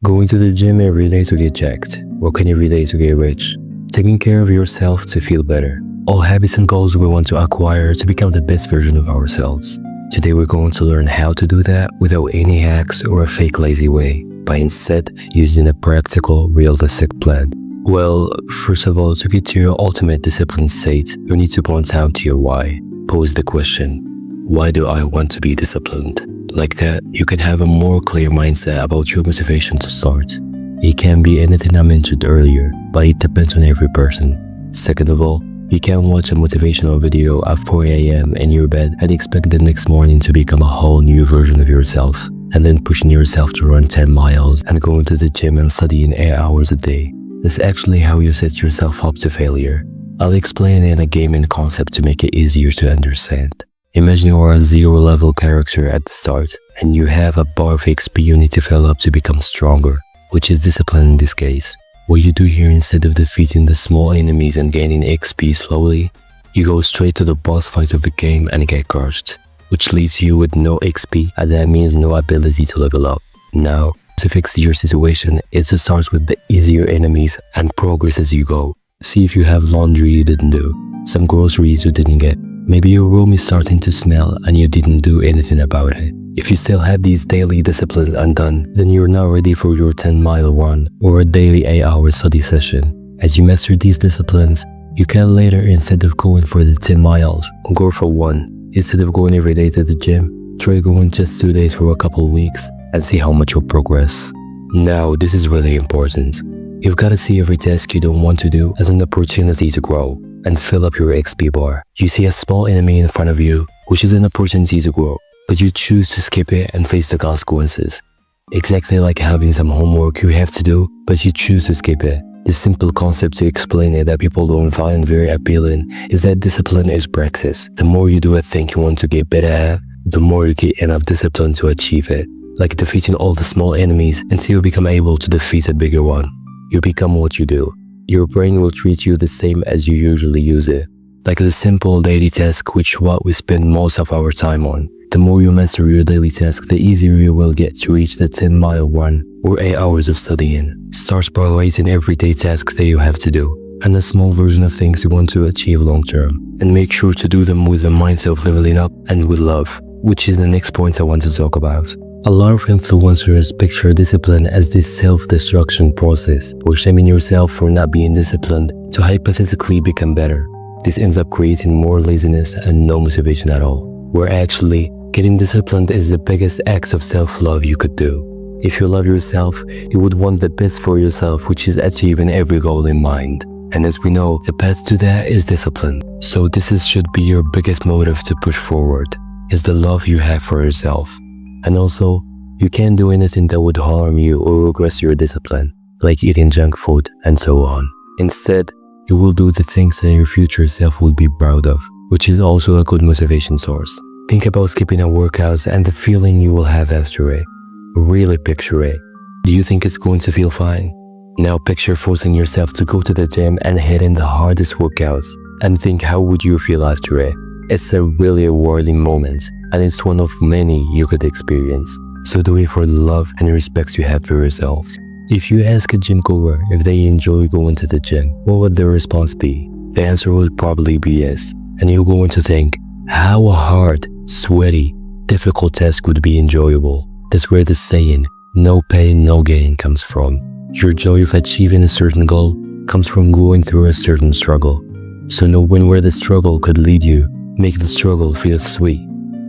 Going to the gym every day to get jacked, working every day to get rich, taking care of yourself to feel better. All habits and goals we want to acquire to become the best version of ourselves. Today we're going to learn how to do that without any hacks or a fake lazy way, but instead using a practical, realistic plan. Well, first of all, to get to your ultimate discipline state, you need to point out to your why. Pose the question, why do I want to be disciplined? Like that, you can have a more clear mindset about your motivation to start. It can be anything I mentioned earlier, but it depends on every person. Second of all, you can't watch a motivational video at 4 a.m. in your bed and expect the next morning to become a whole new version of yourself, and then pushing yourself to run 10 miles and going to the gym and studying 8 hours a day. That's actually how you set yourself up to failure. I'll explain it in a gaming concept to make it easier to understand. Imagine you are a zero-level character at the start, and you have a bar of XP you need to fill up to become stronger, which is discipline in this case. What you do here, instead of defeating the small enemies and gaining XP slowly, you go straight to the boss fight of the game and get crushed, which leaves you with no XP, and that means no ability to level up. Now, to fix your situation, it's to start with the easier enemies and progress as you go. See if you have laundry you didn't do, some groceries you didn't get. Maybe your room is starting to smell and you didn't do anything about it. If you still have these daily disciplines undone, then you're not ready for your 10-mile run or a daily 8-hour study session. As you master these disciplines, you can later, instead of going for the 10 miles, go for one. Instead of going every day to the gym, try going just 2 days for a couple weeks and see how much you'll progress. Now, this is really important. You've got to see every task you don't want to do as an opportunity to grow and fill up your XP bar. You see a small enemy in front of you, which is an opportunity to grow, but you choose to skip it and face the consequences. Exactly like having some homework you have to do, but you choose to skip it. The simple concept to explain it that people don't find very appealing is that discipline is practice. The more you do a thing you want to get better at, the more you get enough discipline to achieve it. Like defeating all the small enemies until you become able to defeat a bigger one. You become what you do. Your brain will treat you the same as you usually use it. Like the simple daily task, which what we spend most of our time on. The more you master your daily task, the easier you will get to reach the 10-mile run or 8 hours of studying. Start by writing everyday tasks that you have to do, and a small version of things you want to achieve long term. And make sure to do them with the mindset of leveling up and with love, which is the next point I want to talk about. A lot of influencers picture discipline as this self-destruction process, or shaming yourself for not being disciplined to hypothetically become better. This ends up creating more laziness and no motivation at all, where actually, getting disciplined is the biggest act of self-love you could do. If you love yourself, you would want the best for yourself, which is achieving every goal in mind. And as we know, the path to that is discipline. So should be your biggest motive to push forward, is the love you have for yourself. And also, you can't do anything that would harm you or regress your discipline, like eating junk food and so on. Instead, you will do the things that your future self will be proud of, which is also a good motivation source. Think about skipping a workout and the feeling you will have after it. Really picture it. Do you think it's going to feel fine? Now picture forcing yourself to go to the gym and hit in the hardest workouts, and think how would you feel after it. It's a really rewarding moment, and it's one of many you could experience. So do it for the love and respect you have for yourself. If you ask a gym goer if they enjoy going to the gym, what would their response be? The answer would probably be yes. And you're going to think, how a hard, sweaty, difficult task would be enjoyable. That's where the saying, no pain, no gain comes from. Your joy of achieving a certain goal comes from going through a certain struggle. So knowing where the struggle could lead you, make the struggle feel sweet.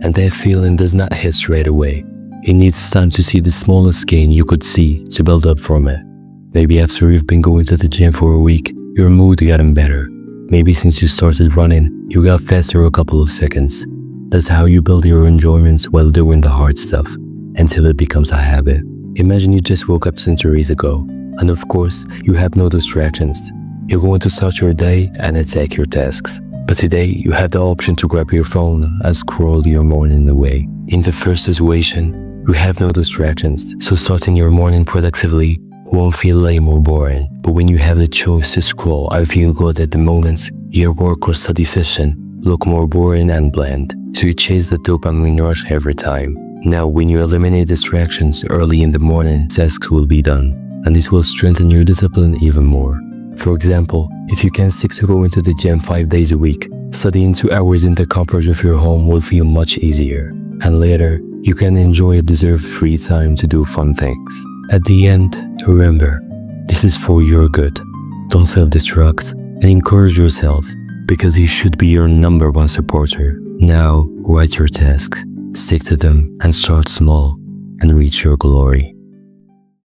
And that feeling does not hit straight away. It needs time to see the smallest gain you could see to build up from it. Maybe after you've been going to the gym for a week, your mood gotten better. Maybe since you started running, you got faster a couple of seconds. That's how you build your enjoyments while doing the hard stuff, until it becomes a habit. Imagine you just woke up centuries ago, and of course, you have no distractions. You're going to start your day and attack your tasks. But today, you have the option to grab your phone and scroll your morning away. In the first situation, you have no distractions, so starting your morning productively won't feel lame or boring. But when you have the choice to scroll, I feel good at the moment, your work or study session look more boring and bland. So you chase the dopamine rush every time. Now, when you eliminate distractions early in the morning, tasks will be done, and this will strengthen your discipline even more. For example, if you can stick to going to the gym 5 days a week, studying 2 hours in the comfort of your home will feel much easier, and later, you can enjoy a deserved free time to do fun things. At the end, remember, this is for your good. Don't self-destruct and encourage yourself, because you should be your #1 supporter. Now, write your tasks, stick to them, and start small and reach your glory.